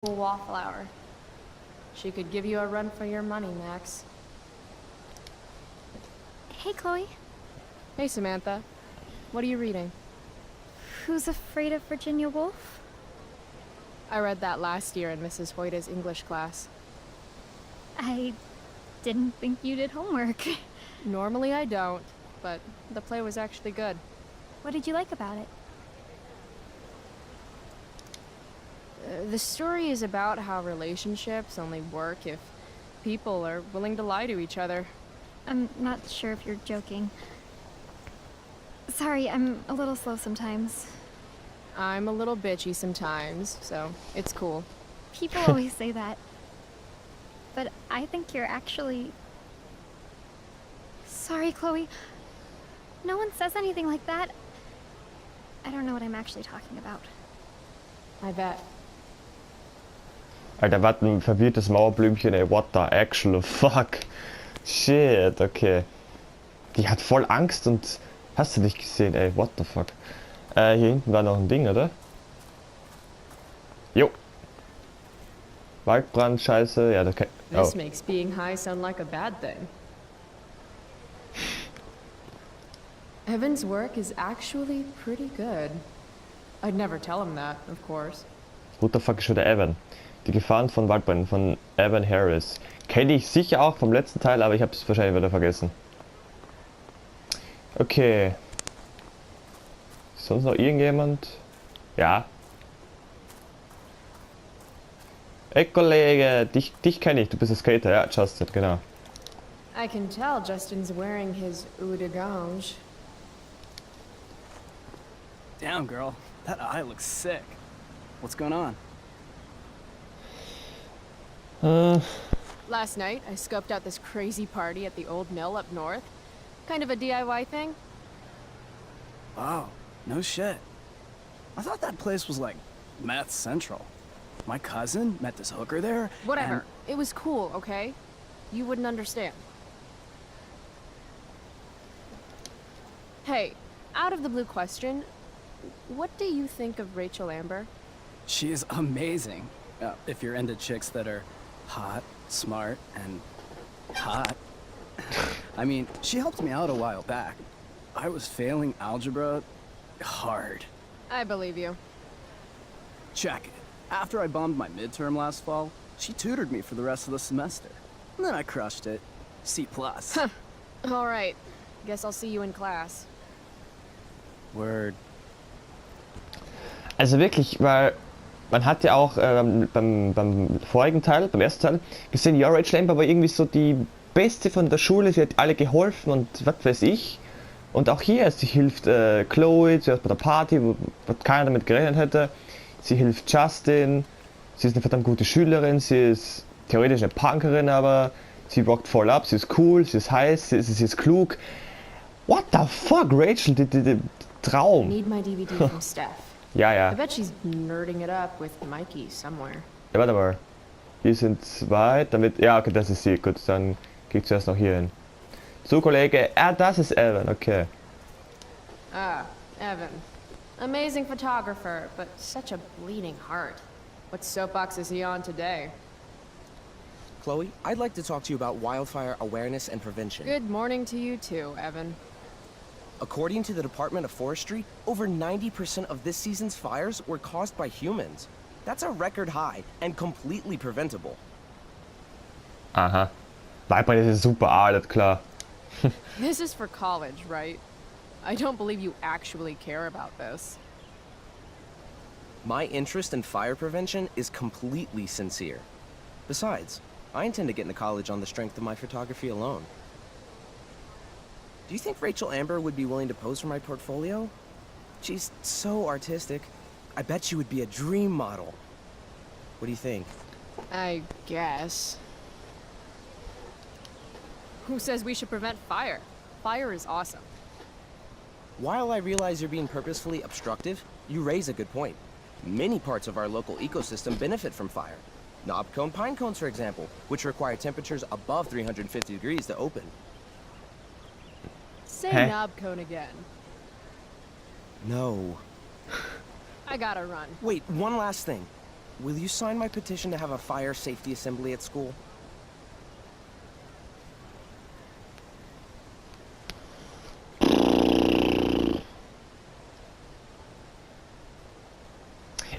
Wallflower. She could give you a run for your money, Max. Hey, Chloe. Hey, Samantha. What are you reading? Who's Afraid of Virginia Woolf? I read that last year in Mrs. Hoyta's English class. I didn't think you did homework. Normally I don't, but the play was actually good. What did you like about it? The story is about how relationships only work if people are willing to lie to each other. I'm not sure if you're joking. Sorry, I'm a little slow sometimes. I'm a little bitchy sometimes, so it's cool. People always say that. But I think you're actually... Sorry, Chloe. No one says anything like that. I don't know what I'm actually talking about. I bet. Alter, was ein verwirrtes Mauerblümchen, ey, what the actual fuck? Shit, okay. Die hat voll Angst und... Hast du nicht gesehen, ey, what the fuck? Hier hinten war noch ein Ding, oder? Jo. Waldbrand, scheiße, ja, das kann... Oh. This makes being high sound like a bad thing. Evan's work is actually pretty good. I'd never tell him that, of course. What the fuck ist schon der Evan? Die Gefahren von Waldbränden von Evan Harris. Kenne ich sicher auch vom letzten Teil, aber ich habe es wahrscheinlich wieder vergessen. Okay. Sonst noch irgendjemand? Ja. Ey Kollege, dich kenne ich, du bist ein Skater, ja, Justin, genau. I can tell Justin's wearing his eau de gange. Damn, girl. That eye looks sick. What's going on? Last night, I scoped out this crazy party at the old mill up north. Kind of a DIY thing. Wow, no shit. I thought that place was like meth central. My cousin met this hooker there. Whatever. It was cool, okay? You wouldn't understand. Hey, out of the blue question, what do you think of Rachel Amber? She is amazing. If you're into chicks that are hot, smart, and hot. I mean, she helped me out a while back. I was failing algebra hard. I believe you. Check it. After I bombed my midterm last fall, she tutored me for the rest of the semester. And then I crushed it. C+. All right. Guess I'll see you in class. Word. Also wirklich, weil man hat ja auch beim vorigen Teil, beim ersten Teil, gesehen, ja, Rachel Amber war irgendwie so die Beste von der Schule, sie hat alle geholfen und was weiß ich. Und auch hier, sie hilft Chloe, zuerst bei der Party, wo keiner damit gerechnet hätte. Sie hilft Justin, sie ist eine verdammt gute Schülerin, sie ist theoretisch eine Punkerin, aber sie rockt voll ab, sie ist cool, sie ist heiß, sie ist klug. What the fuck, Rachel, die Traum. Need my DVD from Steph. Ja, ja. I bet she's nerding it up with Mikey somewhere. Ja, warte mal. Wir sind zwei, damit... Ja, okay, das ist sie. Gut, dann geht zuerst noch hier hin. So, Kollege. Ah, das ist Evan, okay. Ah, Evan. Amazing photographer, but such a bleeding heart. What soapbox is he on today? Chloe, I'd like to talk to you about wildfire awareness and prevention. Good morning to you too, Evan. According to the Department of Forestry, over 90% of this season's fires were caused by humans. That's a record high and completely preventable. Aha. Waldbrände ist super, alles klar. This is for college, right? I don't believe you actually care about this. My interest in fire prevention is completely sincere. Besides, I intend to get into college on the strength of my photography alone. Do you think Rachel Amber would be willing to pose for my portfolio? She's so artistic. I bet she would be a dream model. What do you think? I guess. Who says we should prevent fire? Fire is awesome. While I realize you're being purposefully obstructive, you raise a good point. Many parts of our local ecosystem benefit from fire. Knobcone pine cones, for example, which require temperatures above 350 degrees to open. Say knob cone again. No. I gotta run. Wait, one last thing. will you sign my petition to have a fire safety assembly at school?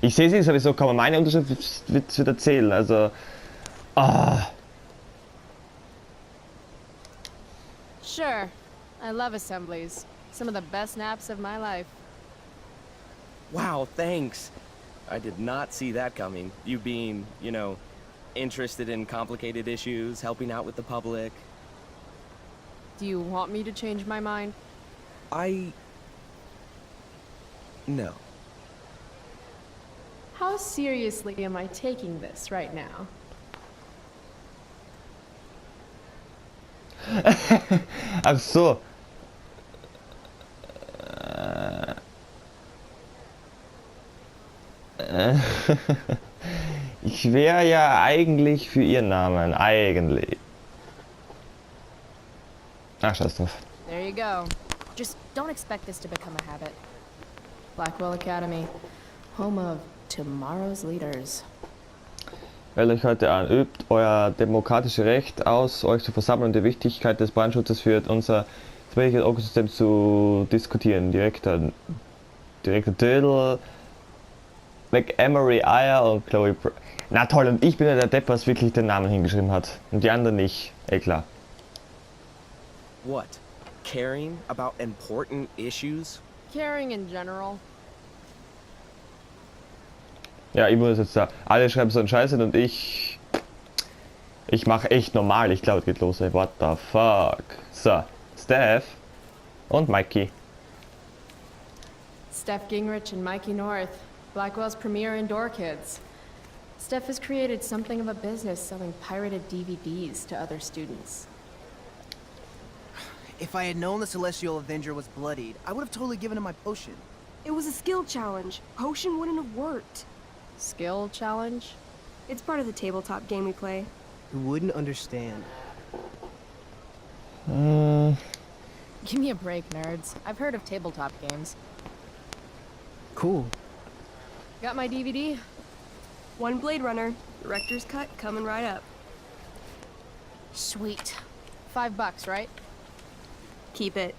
Ich sehe sie sowieso, kann man meine Unterschrift wird erzählen, also... Ah. Sure. I love assemblies. Some of the best naps of my life. Wow, thanks. I did not see that coming. You being, you know, interested in complicated issues, helping out with the public. Do you want me to change my mind? No. How seriously am I taking this right now? Ach so. Ich wäre ja eigentlich für ihren Namen, eigentlich. Ach, scheiß drauf. There you go. Just don't expect this to become a habit. Blackwell Academy, home of tomorrow's leaders. Wählt euch heute an, übt euer demokratisches Recht aus, euch zu versammeln und die Wichtigkeit des Brandschutzes für unser zweites Ökosystem zu diskutieren. Direktor Dödel, McEmery, Eier und Chloe. Na toll, und ich bin ja der Depp, was wirklich den Namen hingeschrieben hat. Und die anderen nicht. Klar. What? Caring about important issues? Caring in general. Ja, ich muss jetzt da. Alle schreiben so einen Scheiße und ich mache echt normal. Ich glaube, es geht los. Ey. What the fuck? So, Steph und Mikey. Steph Gingrich and Mikey North, Blackwell's premier indoor kids. Steph has created something of a business selling pirated DVDs to other students. If I had known the Celestial Avenger was bloodied, I would have totally given him my potion. It was a skill challenge. Potion wouldn't have worked. Skill challenge? It's part of the tabletop game we play. You wouldn't understand. Give me a break, nerds. I've heard of tabletop games. Cool. Got my DVD? One Blade Runner, director's cut coming right up. Sweet. $5, right? Keep it.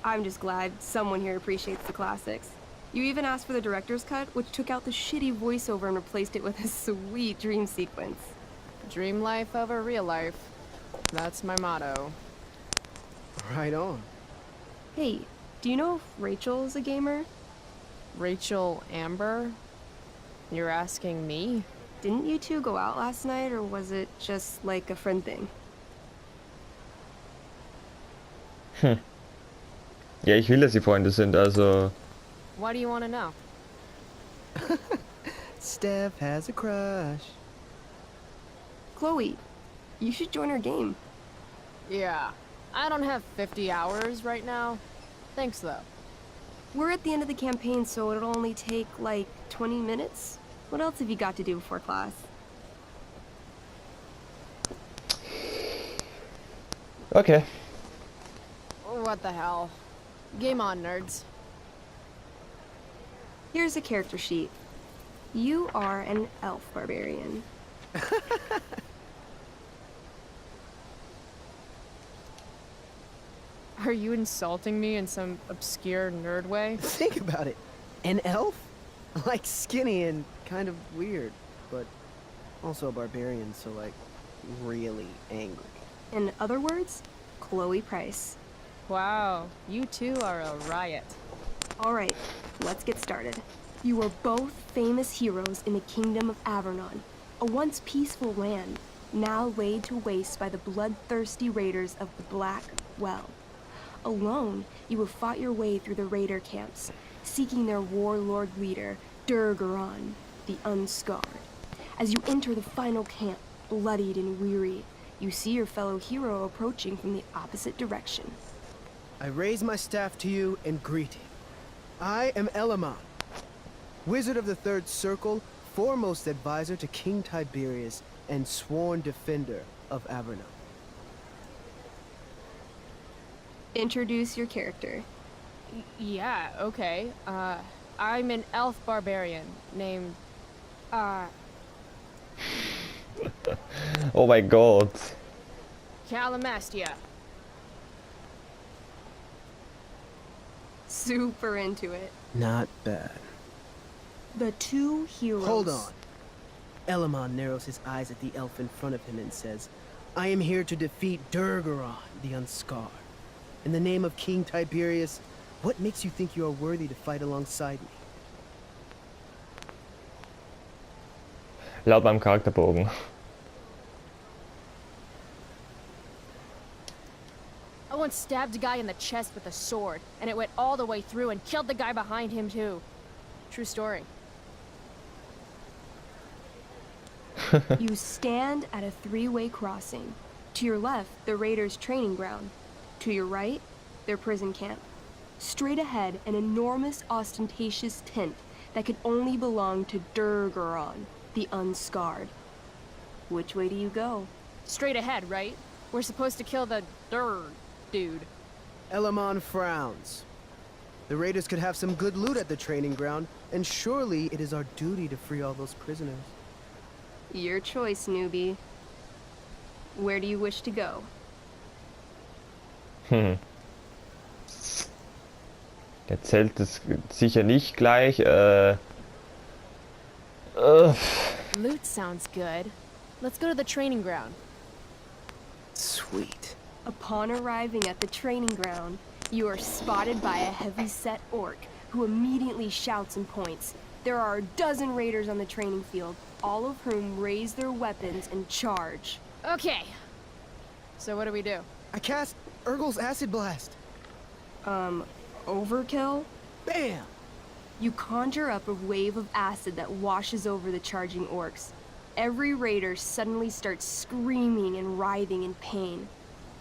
I'm just glad someone here appreciates the classics. You even asked for the director's cut, which took out the shitty voiceover and replaced it with a sweet dream sequence. Dream life over real life. That's my motto. Right on. Hey, do you know if Rachel's a gamer? Rachel Amber? You're asking me? Didn't you two go out last night, or was it just like a friend thing? Ja, ich will, dass sie Freunde sind, also... Why do you want to know? Steph has a crush. Chloe, you should join our game. Yeah. I don't have 50 hours right now. Thanks, though. We're at the end of the campaign, so it'll only take, like, 20 minutes. What else have you got to do before class? Okay. What the hell? Game on, nerds. Here's a character sheet. You are an elf barbarian. Are you insulting me in some obscure nerd way? Think about it. An elf? Like skinny and kind of weird, but also a barbarian, so like really angry. In other words, Chloe Price. Wow, you two are a riot. All right, let's get started. You are both famous heroes in the kingdom of Avernon, a once peaceful land, now laid to waste by the bloodthirsty raiders of the Black Well. Alone, you have fought your way through the raider camps, seeking their warlord leader, Durgaron, the Unscarred. As you enter the final camp, bloodied and weary, you see your fellow hero approaching from the opposite direction. I raise my staff to you in greeting. I am Elamon, wizard of the Third Circle, foremost advisor to King Tiberius, and sworn defender of Avernon. Introduce your character. Yeah, okay. I'm an elf barbarian named, Oh mein Gott. Calamastia. Super into it. Not bad. The two heroes. Hold on. Elamon narrows his eyes at the elf in front of him and says, I am here to defeat Durgaron, the Unscarred. In the name of King Tiberius, what makes you think you are worthy to fight alongside me? Laut meinem Charakterbogen. I once stabbed a guy in the chest with a sword, and it went all the way through and killed the guy behind him too. True story. You stand at a three-way crossing. To your left, the Raiders' training ground. To your right, their prison camp. Straight ahead, an enormous, ostentatious tent that could only belong to Durgaron, the Unscarred. Which way do you go? Straight ahead, right? We're supposed to kill the dude. Elamon frowns. The raiders could have some good loot at the training ground, and surely it is our duty to free all those prisoners. Your choice, newbie. Where do you wish to go? Erzählt es sicher nicht gleich. Loot sounds good. Let's go to the training ground. Sweet. Upon arriving at the training ground, you are spotted by a heavy-set orc who immediately shouts and points. There are a dozen raiders on the training field, all of whom raise their weapons and charge. Okay. So what do we do? I cast Urgel's Acid Blast. Overkill? Bam! You conjure up a wave of acid that washes over the charging orcs. Every raider suddenly starts screaming and writhing in pain.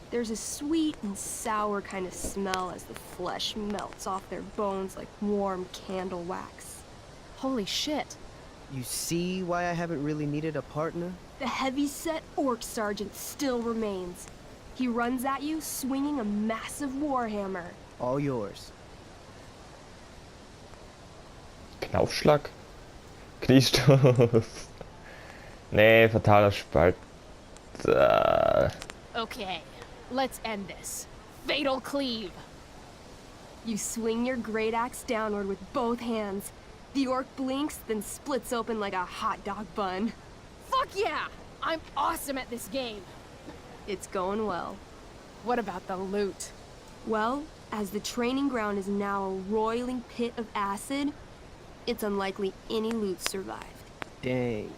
There's a sweet and sour kind of smell as the flesh melts off their bones like warm candle wax. Holy shit. You see why I haven't really needed a partner? The heavy-set orc sergeant still remains. He runs at you, swinging a massive warhammer. All yours. Knaufschlag? Kniestoß. Nee, fataler Spalt. Okay, let's end this. Fatal cleave. You swing your great axe downward with both hands. The orc blinks, then splits open like a hot dog bun. Fuck yeah! I'm awesome at this game. It's going well. What about the loot? Well, as the training ground is now a roiling pit of acid, it's unlikely any loot survived. Dang.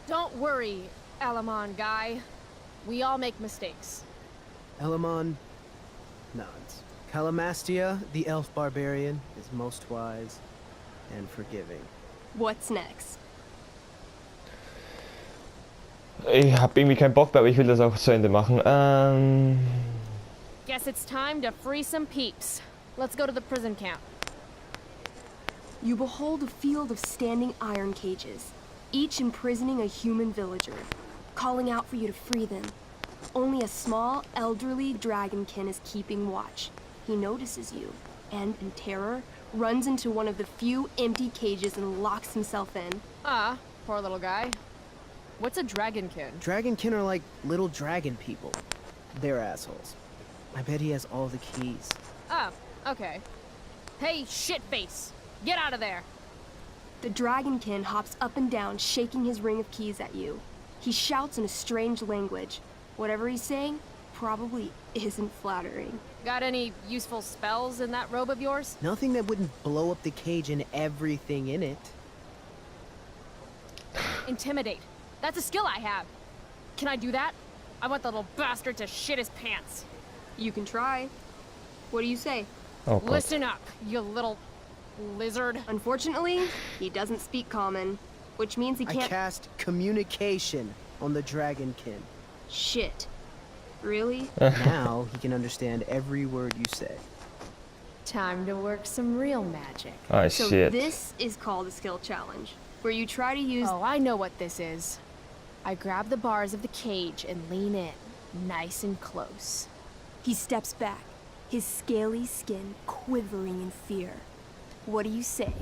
Don't worry, Alamon guy. We all make mistakes. Elamon nods. Calamastia, the elf barbarian, is most wise and forgiving. What's next? Ich hab irgendwie keinen Bock mehr, aber ich will das auch zu Ende machen. Guess it's time to free some peeps. Let's go to the prison camp. You behold a field of standing iron cages, each imprisoning a human villager, calling out for you to free them. Only a small, elderly dragonkin is keeping watch. He notices you, and in terror, runs into one of the few empty cages and locks himself in. Ah, poor little guy. What's a dragonkin? Dragonkin are like little dragon people. They're assholes. I bet he has all the keys. Oh, okay. Hey, shitface! Get out of there! The dragonkin hops up and down, shaking his ring of keys at you. He shouts in a strange language. Whatever he's saying probably isn't flattering. Got any useful spells in that robe of yours? Nothing that wouldn't blow up the cage and everything in it. Intimidate. That's a skill I have. Can I do that? I want the little bastard to shit his pants. You can try. What do you say? Oh Gott. Listen up, you little lizard. Unfortunately, he doesn't speak common, which means he I can't— cast communication on the dragonkin. Shit. Really? Now he can understand every word you say. Time to work some real magic. Oh So shit. this is called a skill challenge, where you try to use— Oh, I know what this is. I grab the bars of the cage and lean in, nice and close. He steps back, his scaly skin quivering in fear. What do you say?